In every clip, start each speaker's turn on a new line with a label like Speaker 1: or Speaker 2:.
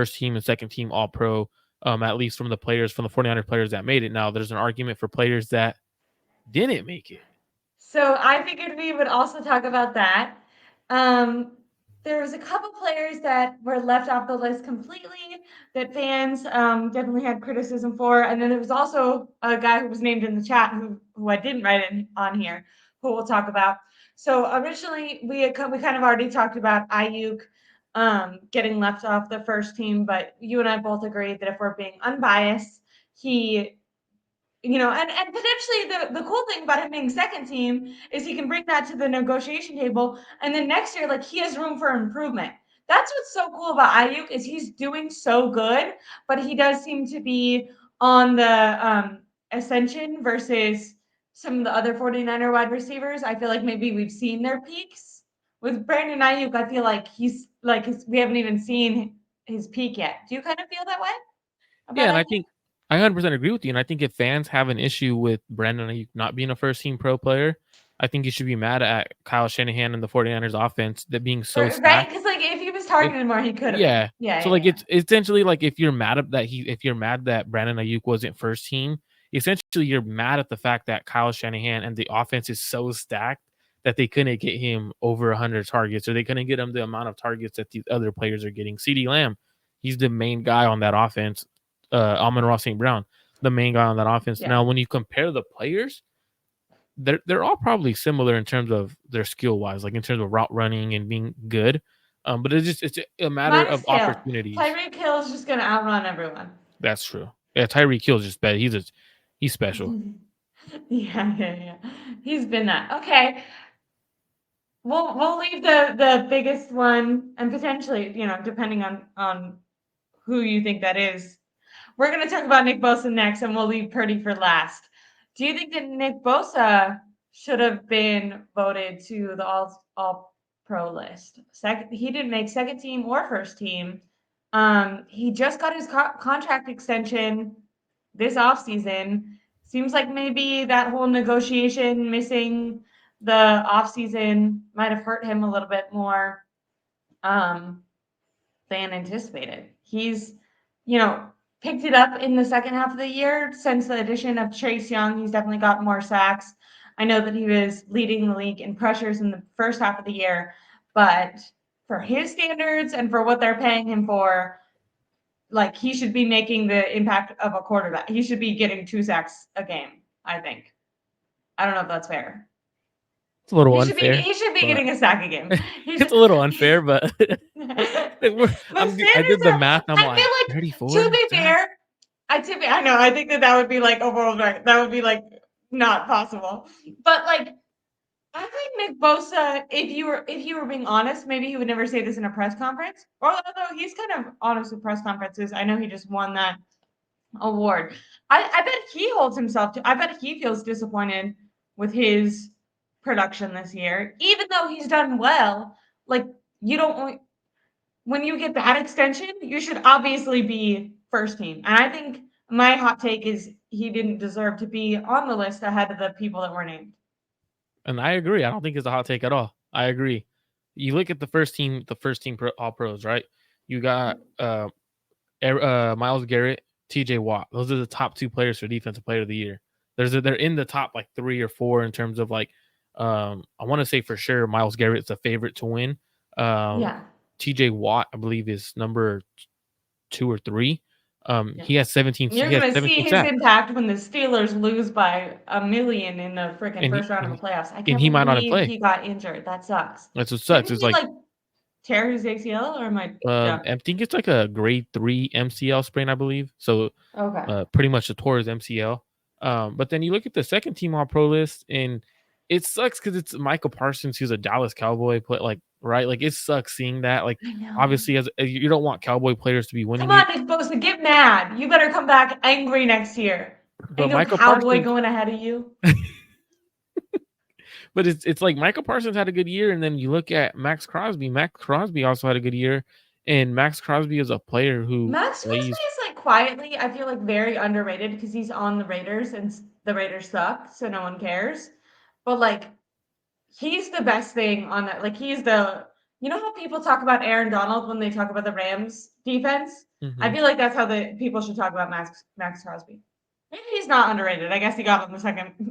Speaker 1: first team and second team All Pro, at least from the 49ers players that made it. Now, there's an argument for players that didn't make it.
Speaker 2: So I figured we would also talk about that. There was a couple players that were left off the list completely that fans definitely had criticism for, and then there was also a guy who was named in the chat who I didn't write in on here, who we'll talk about. So originally we kind of already talked about Aiyuk getting left off the first team, but you and I both agreed that if we're being unbiased, he and potentially the cool thing about him being second team is he can bring that to the negotiation table, and then next year, like, he has room for improvement. That's what's so cool about Aiyuk is he's doing so good, but he does seem to be on the ascension versus some of the other 49er wide receivers. I feel like maybe we've seen their peaks. With Brandon Aiyuk, I feel like we haven't even seen his peak yet. Do you kind of feel that way
Speaker 1: Yeah,
Speaker 2: about
Speaker 1: and I
Speaker 2: Aiyuk?
Speaker 1: think I 100% agree with you. And I think if fans have an issue with Brandon Ayuk not being a first team pro player, I think you should be mad at Kyle Shanahan and the 49ers offense that being so
Speaker 2: Right?
Speaker 1: stacked.
Speaker 2: Because like if he was
Speaker 1: It,
Speaker 2: targeted more, he could have been.
Speaker 1: yeah.
Speaker 2: Yeah,
Speaker 1: So
Speaker 2: yeah,
Speaker 1: like
Speaker 2: yeah.
Speaker 1: it's essentially like if you're mad that Brandon Ayuk wasn't first team, essentially you're mad at the fact that Kyle Shanahan and the offense is so stacked that they couldn't get him over 100 targets, or they couldn't get him the amount of targets that these other players are getting. CeeDee Lamb, he's the main guy on that offense. Amon-Ra St. Brown, the main guy on that offense.
Speaker 2: Yeah.
Speaker 1: Now, when you compare the players, they're all probably similar in terms of their skill wise, like in terms of route running and being good. But it's a matter
Speaker 2: Minus
Speaker 1: of
Speaker 2: Hill.
Speaker 1: opportunities.
Speaker 2: Tyreek Hill is just gonna outrun everyone.
Speaker 1: That's true. Yeah, Tyreek Hill's just bad. He's special.
Speaker 2: Yeah, yeah, yeah. He's been that. Okay. We'll leave the biggest one and potentially, depending on who you think that is. We're gonna talk about Nick Bosa next, and we'll leave Purdy for last. Do you think that Nick Bosa should have been voted to the all pro list? Second, he didn't make second team or first team. He just got his contract extension this offseason. Seems like maybe that whole negotiation missing the offseason might have hurt him a little bit more um, than anticipated. He's, you know, picked it up in the second half of the year since the addition of Chase Young. He's definitely got more sacks. I know that he was leading the league in pressures in the first half of the year, but for his standards and for what they're paying him for, like, he should be making the impact of a quarterback. He should be getting 2 sacks a game, I think. I don't know if that's fair.
Speaker 1: It's a little
Speaker 2: He should be
Speaker 1: unfair,
Speaker 2: he should be
Speaker 1: but
Speaker 2: getting a sack a game. He
Speaker 1: it's
Speaker 2: should
Speaker 1: a little unfair. But
Speaker 2: The
Speaker 1: I did
Speaker 2: standards
Speaker 1: the
Speaker 2: are,
Speaker 1: math. I'm
Speaker 2: I
Speaker 1: like
Speaker 2: feel like, to
Speaker 1: 34.
Speaker 2: be fair, I know, I think that would be like a world record. That would be like not possible. But like, I think Nick Bosa, if you were being honest, maybe he would never say this in a press conference. Or although he's kind of honest with press conferences, I know he just won that award. I bet he holds himself to. I bet he feels disappointed with his production this year, even though he's done well. Like, you don't when you get that extension, you should obviously be first team. And I think my hot take is he didn't deserve to be on the list ahead of the people that were named.
Speaker 1: And I agree. I don't think it's a hot take at all. I agree. You look at the first team, all pros, right? You got Myles Garrett, TJ Watt. Those are the top 2 players for defensive player of the year. They're in the top like 3 or 4 in terms of like I want to say for sure Myles Garrett's a favorite to win. Um,
Speaker 2: Yeah.
Speaker 1: TJ Watt, I believe, is number 2 or 3.
Speaker 2: Yeah.
Speaker 1: He has 17.
Speaker 2: You're
Speaker 1: He has
Speaker 2: gonna see
Speaker 1: 17
Speaker 2: his
Speaker 1: sacks,
Speaker 2: impact when the Steelers lose by a million in the freaking
Speaker 1: and he
Speaker 2: first round of
Speaker 1: and,
Speaker 2: the playoffs. I
Speaker 1: and
Speaker 2: can't
Speaker 1: he might not have
Speaker 2: believe
Speaker 1: played.
Speaker 2: he got injured. That sucks.
Speaker 1: That's what sucks.
Speaker 2: Didn't
Speaker 1: It's
Speaker 2: he
Speaker 1: like
Speaker 2: like tear his ACL or am I dumb?
Speaker 1: I think it's like a grade 3 MCL sprain, I believe. So
Speaker 2: Okay.
Speaker 1: pretty much a tore his MCL. But then you look at the second team All Pro list, and it sucks because it's Michael Parsons, who's a Dallas Cowboy, like right, like it sucks seeing that. Like
Speaker 2: I know.
Speaker 1: obviously, as you don't want Cowboy players to be
Speaker 2: Come
Speaker 1: winning
Speaker 2: on,
Speaker 1: it,
Speaker 2: Nick Bosa, get mad. You better come back angry next year.
Speaker 1: but
Speaker 2: Ain't no
Speaker 1: Michael
Speaker 2: cowboy
Speaker 1: Parsons,
Speaker 2: going ahead of you.
Speaker 1: but it's like Michael Parsons had a good year, and then you look at Max Crosby. Max Crosby also had a good year, and Max Crosby is a player who
Speaker 2: Max Crosby
Speaker 1: plays.
Speaker 2: is like quietly, I feel like very underrated because he's on the Raiders and the Raiders suck, so no one cares. But like, he's the best thing on that. Like, he's the You know how people talk about Aaron Donald when they talk about the Rams defense? I
Speaker 1: Mhm.
Speaker 2: feel like that's how the people should talk about Max Crosby. Maybe he's not underrated. I guess he got on the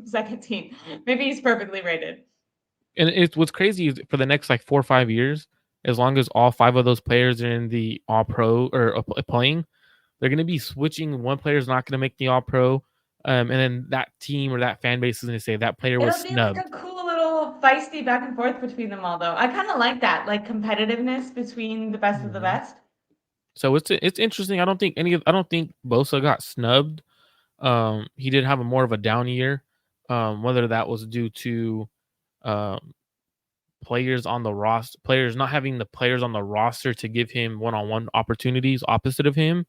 Speaker 2: second team. Maybe he's perfectly rated.
Speaker 1: And it's what's crazy is for the next, like, 4 or 5 years, as long as all 5 of those players are in the All-Pro or playing, they're gonna be switching. One player's not gonna make the All-Pro, and then that team or that fan base is gonna say that player was
Speaker 2: It'll be like a
Speaker 1: snubbed.
Speaker 2: cool little feisty back and forth between them all, though. I kind of like that, like competitiveness between the best of the
Speaker 1: Mhm.
Speaker 2: best.
Speaker 1: So it's interesting. I don't think Bosa got snubbed. He did have a more of a down year, whether that was due to, um, players not having the players on the roster to give him one-on-one opportunities opposite of him,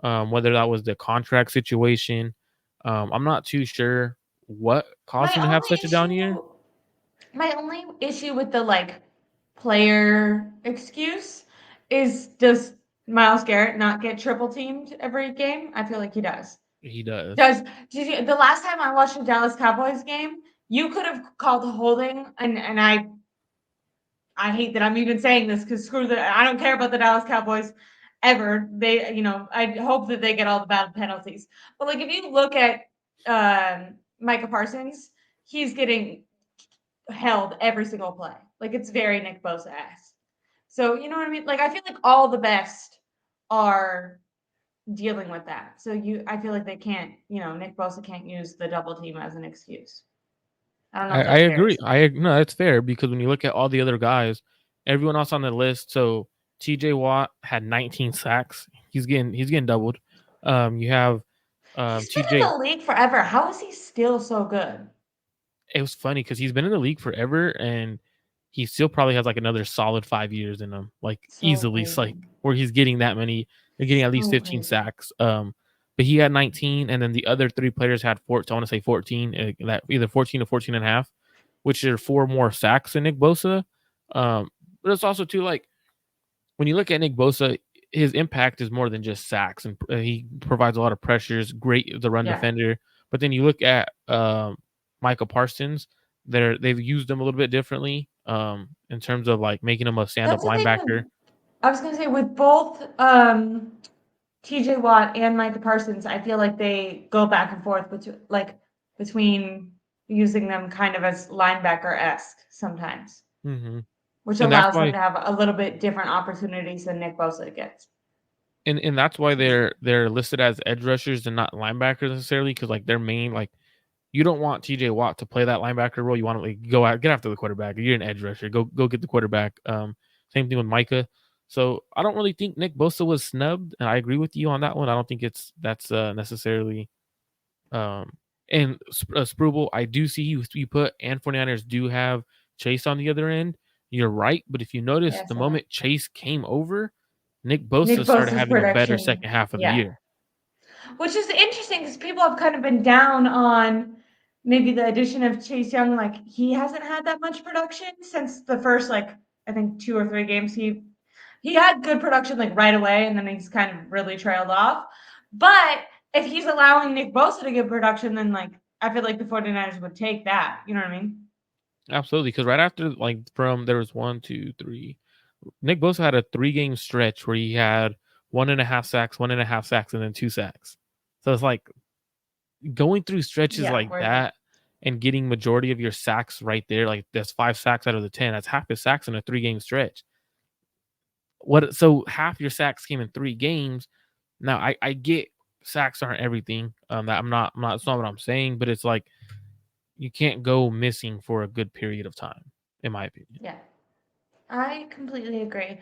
Speaker 1: whether that was the contract situation. I'm not too sure what caused
Speaker 2: My
Speaker 1: him to have
Speaker 2: only
Speaker 1: such a down year.
Speaker 2: issue, my only issue with the like player excuse is, does Miles Garrett not get triple teamed every game? I feel like he does.
Speaker 1: He does.
Speaker 2: Does did you, the last time I watched a Dallas Cowboys game, you could have called a holding, and I hate that I'm even saying this because screw the, I don't care about the Dallas Cowboys ever. They, I hope that they get all the bad penalties. But like if you look at Micah Parsons, he's getting held every single play. Like it's very Nick Bosa esque. So you know what I mean? Like I feel like all the best are dealing with that. So I feel like they can't, Nick Bosa can't use the double team as an excuse. I don't know if
Speaker 1: I
Speaker 2: that's fair to
Speaker 1: agree.
Speaker 2: say.
Speaker 1: No, that's fair because when you look at all the other guys, everyone else on the list, so TJ Watt had 19 sacks. He's getting doubled. You have
Speaker 2: He's been in
Speaker 1: TJ.
Speaker 2: the league forever. How is he still so good?
Speaker 1: It was funny because he's been in the league forever and he still probably has like another solid 5 years in him, like
Speaker 2: So
Speaker 1: easily. It's like
Speaker 2: crazy.
Speaker 1: where he's getting that many, they're getting at least
Speaker 2: So
Speaker 1: 15
Speaker 2: crazy.
Speaker 1: sacks. But he had 19, and then the other three players had 14. I want to say 14, that either 14 or 14 and a half, which are four more sacks than Nick Bosa. But it's also too like when you look at Nick Bosa, his impact is more than just sacks, and he provides a lot of pressures. Great as a run
Speaker 2: Yeah.
Speaker 1: defender, but then you look at Michael Parsons. They've used him a little bit differently in terms of like making him a stand up
Speaker 2: That's the thing
Speaker 1: linebacker.
Speaker 2: with, I was gonna say with both TJ Watt and Micah Parsons, I feel like they go back and forth between using them kind of as linebacker esque sometimes,
Speaker 1: hmm
Speaker 2: which
Speaker 1: And that's
Speaker 2: allows them
Speaker 1: why
Speaker 2: to have a little bit different opportunities than Nick Bosa gets.
Speaker 1: and that's why they're listed as edge rushers and not linebackers necessarily because like their main like you don't want TJ Watt to play that linebacker role. You want to like go out, get after the quarterback. You're an edge rusher. Go get the quarterback. Same thing with Micah. So I don't really think Nick Bosa was snubbed, and I agree with you on that one. I don't think that's necessarily um and Sprubel. I do see you put and 49ers do have Chase on the other end. You're right, but if you notice,
Speaker 2: Yeah,
Speaker 1: the
Speaker 2: so that.
Speaker 1: moment Chase came over, Nick
Speaker 2: Nick
Speaker 1: Bosa started
Speaker 2: Bosa's
Speaker 1: having a better second
Speaker 2: production,
Speaker 1: half of the
Speaker 2: yeah.
Speaker 1: year.
Speaker 2: Which is interesting because people have kind of been down on maybe the addition of Chase Young. Like he hasn't had that much production since the first, like, I think 2 or 3 games. He had good production like right away, and then he's kind of really trailed off. But if he's allowing Nick Bosa to get production, then like I feel like the 49ers would take that. You know what I mean?
Speaker 1: Absolutely, because right after like from there was one, two, three. Nick Bosa had a 3 game stretch where he had 1.5 sacks, 1.5 sacks, and then 2 sacks. So it's like going through stretches
Speaker 2: Yeah,
Speaker 1: like
Speaker 2: where the
Speaker 1: that and getting majority of your sacks right there. Like that's 5 sacks out of the 10. That's half his sacks in a 3 game stretch. What so half your sacks came in 3 games. Now I get sacks aren't everything. That I'm not it's not what I'm saying, but it's like you can't go missing for a good period of time, in my opinion.
Speaker 2: yeah, I completely agree.